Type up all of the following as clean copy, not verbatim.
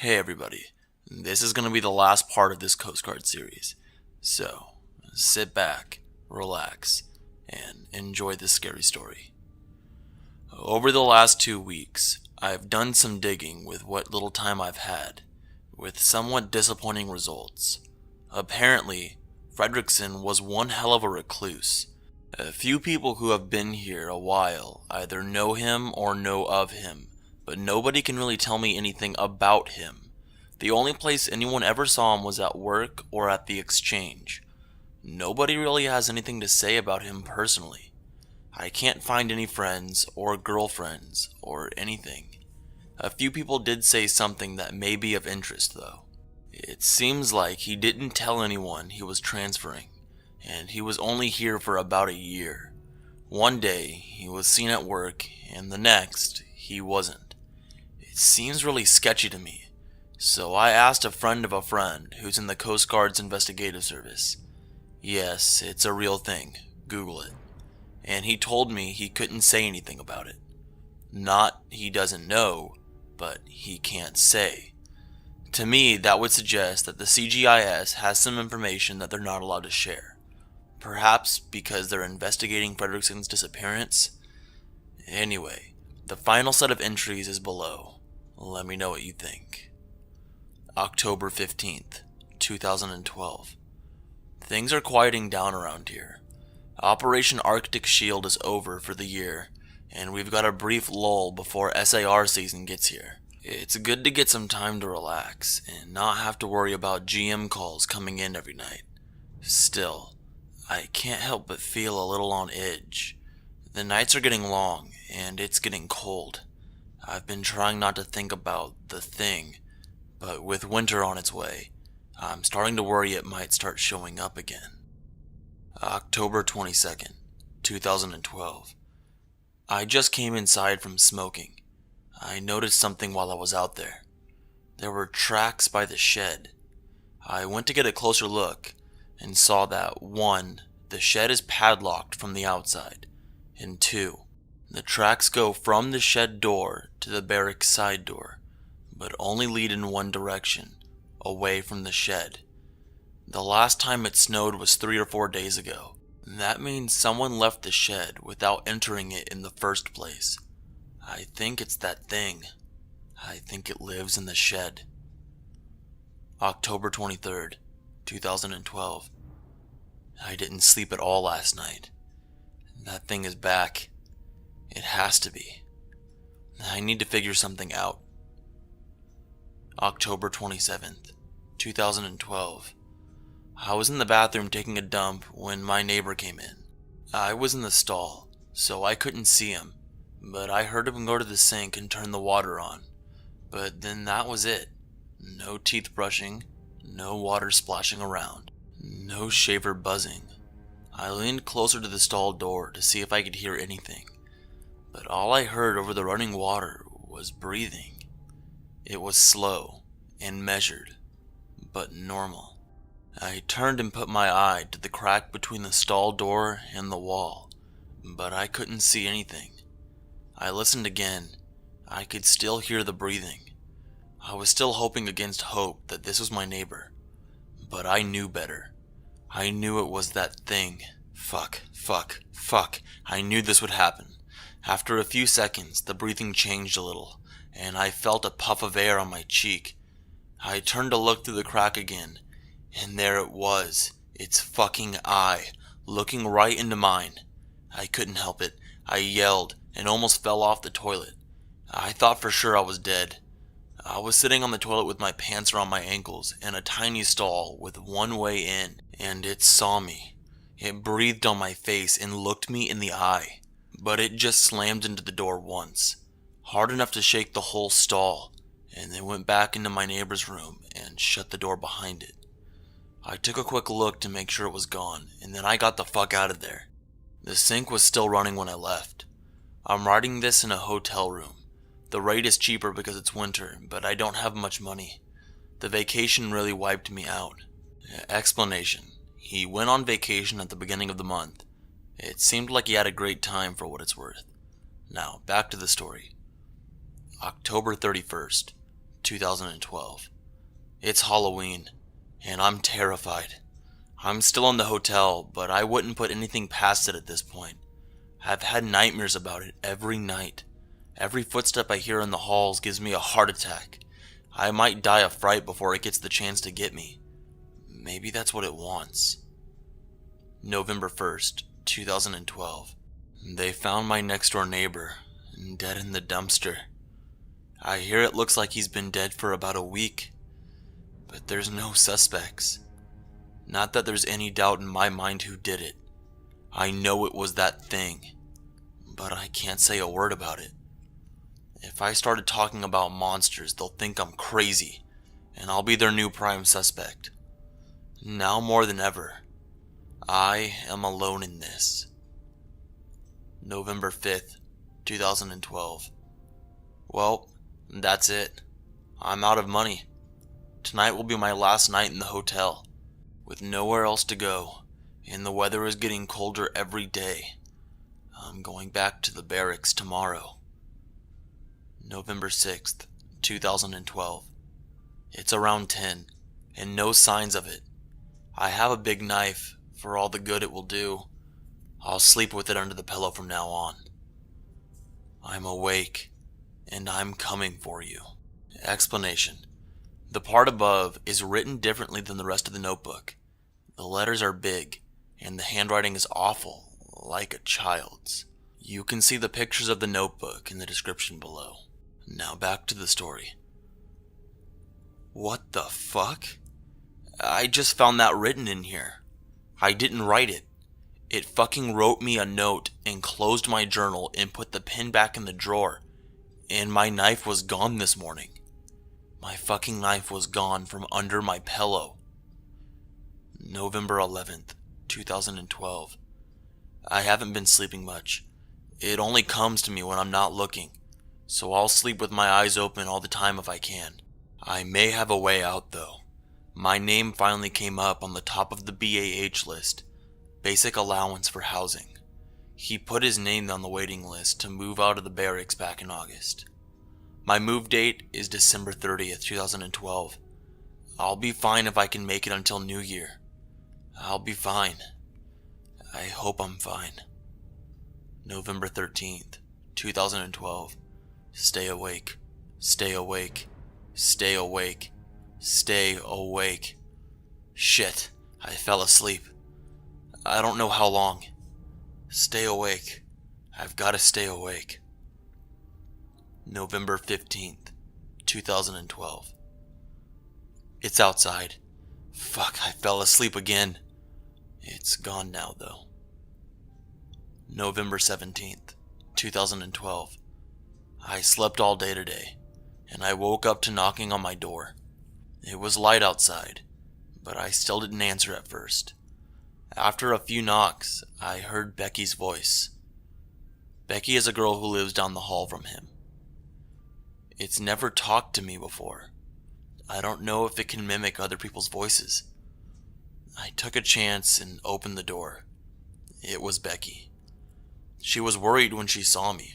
Hey everybody, this is going to be the last part of this Coast Guard series, so sit back, relax, and enjoy this scary story. Over the last 2 weeks, I've done some digging with what little time I've had, with somewhat disappointing results. Apparently, Frederickson was one hell of a recluse. A few people who have been here a while either know him or know of him, but nobody can really tell me anything about him. The only place anyone ever saw him was at work or at the exchange. Nobody really has anything to say about him personally. I can't find any friends or girlfriends or anything. A few people did say something that may be of interest though. It seems like he didn't tell anyone he was transferring, and he was only here for about a year. One day he was seen at work, and the next he wasn't. It seems really sketchy to me, so I asked a friend of a friend who's in the Coast Guard's investigative service. Yes, it's a real thing, Google it. And he told me he couldn't say anything about it. Not he doesn't know, but he can't say. To me, that would suggest that the CGIS has some information that they're not allowed to share. Perhaps because they're investigating Frederickson's disappearance? Anyway, the final set of entries is below. Let me know what you think. October 15th, 2012. Things are quieting down around here. Operation Arctic Shield is over for the year, and we've got a brief lull before SAR season gets here. It's good to get some time to relax and not have to worry about GM calls coming in every night. Still, I can't help but feel a little on edge. The nights are getting long, and it's getting cold. I've been trying not to think about the thing, but with winter on its way, I'm starting to worry it might start showing up again. October 22nd, 2012. I just came inside from smoking. I noticed something while I was out there. There were tracks by the shed. I went to get a closer look and saw that 1. The shed is padlocked from the outside, and 2. The tracks go from the shed door to the barracks side door, but only lead in one direction, away from the shed. The last time it snowed was 3 or 4 days ago. That means someone left the shed without entering it in the first place. I think it's that thing. I think it lives in the shed. October 23rd, 2012. I didn't sleep at all last night. That thing is back. It has to be. I need to figure something out. October 27th, 2012. I was in the bathroom taking a dump when my neighbor came in. I was in the stall, so I couldn't see him, but I heard him go to the sink and turn the water on. But then that was it. No teeth brushing, no water splashing around, no shaver buzzing. I leaned closer to the stall door to see if I could hear anything, but all I heard over the running water was breathing. It was slow and measured, but normal. I turned and put my eye to the crack between the stall door and the wall, but I couldn't see anything. I listened again. I could still hear the breathing. I was still hoping against hope that this was my neighbor, but I knew better. I knew it was that thing. Fuck. I knew this would happen. After a few seconds, the breathing changed a little, and I felt a puff of air on my cheek. I turned to look through the crack again, and there it was, its fucking eye, looking right into mine. I couldn't help it. I yelled and almost fell off the toilet. I thought for sure I was dead. I was sitting on the toilet with my pants around my ankles in a tiny stall with one way in, and it saw me. It breathed on my face and looked me in the eye, but it just slammed into the door once, hard enough to shake the whole stall, and then went back into my neighbor's room and shut the door behind it. I took a quick look to make sure it was gone, and then I got the fuck out of there. The sink was still running when I left. I'm writing this in a hotel room. The rate is cheaper because it's winter, but I don't have much money. The vacation really wiped me out. Explanation. He went on vacation at the beginning of the month. It seemed like he had a great time for what it's worth. Now, back to the story. October 31st, 2012. It's Halloween, and I'm terrified. I'm still in the hotel, but I wouldn't put anything past it at this point. I've had nightmares about it every night. Every footstep I hear in the halls gives me a heart attack. I might die of fright before it gets the chance to get me. Maybe that's what it wants. November 1st, 2012. They found my next door neighbor, dead in the dumpster. I hear it looks like he's been dead for about a week, but there's no suspects. Not that there's any doubt in my mind who did it. I know it was that thing, but I can't say a word about it. If I started talking about monsters, they'll think I'm crazy, and I'll be their new prime suspect. Now more than ever, I am alone in this. November 5th, 2012. Well, that's it. I'm out of money. Tonight will be my last night in the hotel, with nowhere else to go, and the weather is getting colder every day. I'm going back to the barracks tomorrow. November 6th, 2012. It's around 10, and no signs of it. I have a big knife, for all the good it will do. I'll sleep with it under the pillow from now on. I'm awake, and I'm coming for you. Explanation. The part above is written differently than the rest of the notebook. The letters are big, and the handwriting is awful, like a child's. You can see the pictures of the notebook in the description below. Now back to the story. What the fuck? I just found that written in here. I didn't write it. It fucking wrote me a note and closed my journal and put the pen back in the drawer. And my knife was gone this morning. My fucking knife was gone from under my pillow. November 11th, 2012. I haven't been sleeping much. It only comes to me when I'm not looking, so I'll sleep with my eyes open all the time if I can. I may have a way out though. My name finally came up on the top of the BAH list, Basic Allowance for Housing. He put his name on the waiting list to move out of the barracks back in August. My move date is December 30th, 2012. I'll be fine if I can make it until New Year. I'll be fine. I hope I'm fine. November 13th, 2012. Stay awake. Stay awake. Stay awake. Stay awake. Shit, I fell asleep. I don't know how long. Stay awake. I've got to stay awake. November 15th, 2012. It's outside. Fuck, I fell asleep again. It's gone now, though. November 17th, 2012. I slept all day today, and I woke up to knocking on my door. It was light outside, but I still didn't answer at first. After a few knocks, I heard Becky's voice. Becky is a girl who lives down the hall from him. It's never talked to me before. I don't know if it can mimic other people's voices. I took a chance and opened the door. It was Becky. She was worried when she saw me.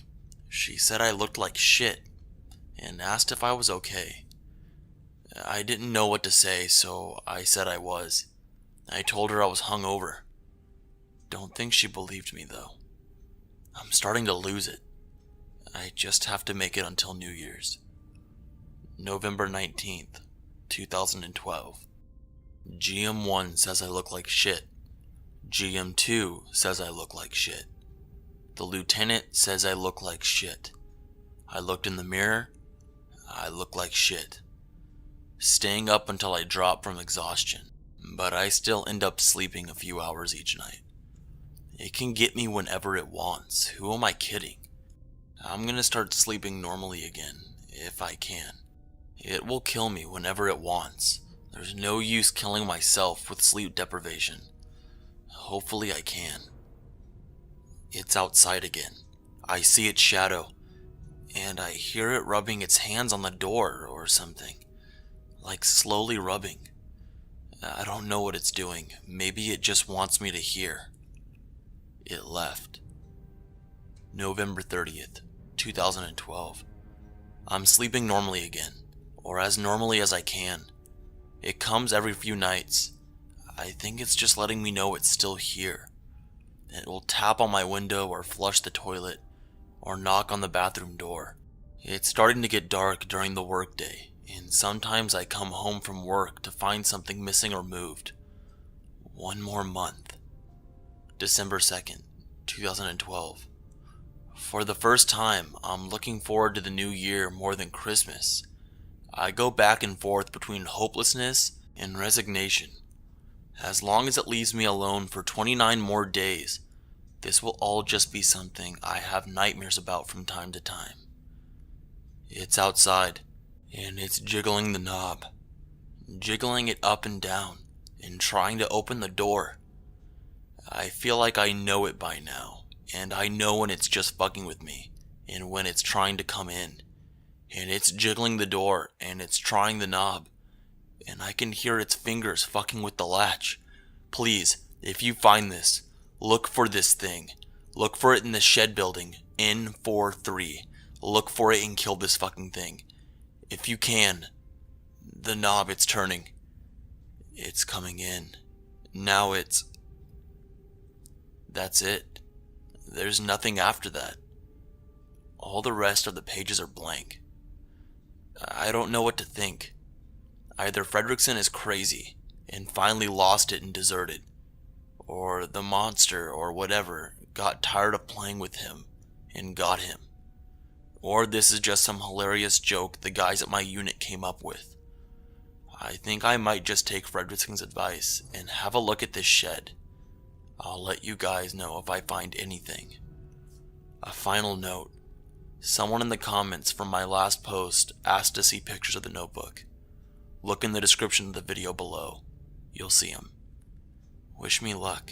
She said I looked like shit and asked if I was okay. I didn't know what to say, so I said I was. I told her I was hungover. Don't think she believed me, though. I'm starting to lose it. I just have to make it until New Year's. November 19th, 2012. GM1 says I look like shit. GM2 says I look like shit. The lieutenant says I look like shit. I looked in the mirror. I look like shit. Staying up until I drop from exhaustion, but I still end up sleeping a few hours each night. It can get me whenever it wants. Who am I kidding? I'm gonna start sleeping normally again, if I can. It will kill me whenever it wants. There's no use killing myself with sleep deprivation. Hopefully I can. It's outside again. I see its shadow, and I hear it rubbing its hands on the door or something. Like slowly rubbing. I don't know what it's doing. Maybe it just wants me to hear. It left. November 30th, 2012. I'm sleeping normally again. or as normally as I can. It comes every few nights. I think it's just letting me know it's still here. It will tap on my window or flush the toilet or knock on the bathroom door. It's starting to get dark during the workday, and sometimes I come home from work to find something missing or moved. One more month. December 2nd, 2012. For the first time, I'm looking forward to the new year more than Christmas. I go back and forth between hopelessness and resignation. As long as it leaves me alone for 29 more days, this will all just be something I have nightmares about from time to time. It's outside, and it's jiggling the knob, jiggling it up and down, and trying to open the door. I feel like I know it by now, and I know when it's just fucking with me, and when it's trying to come in. And it's jiggling the door, and it's trying the knob, and I can hear its fingers fucking with the latch. Please, if you find this, look for this thing. Look for it in the shed building, N43. Look for it and kill this fucking thing. If you can. The knob, it's turning. It's coming in. Now it's... That's it. There's nothing after that. All the rest of the pages are blank. I don't know what to think. Either Frederickson is crazy and finally lost it and deserted, or the monster or whatever got tired of playing with him and got him, or this is just some hilarious joke the guys at my unit came up with. I think I might just take Frederickson's advice and have a look at this shed. I'll let you guys know if I find anything. A final note. Someone in the comments from my last post asked to see pictures of the notebook. Look in the description of the video below. You'll see them. Wish me luck.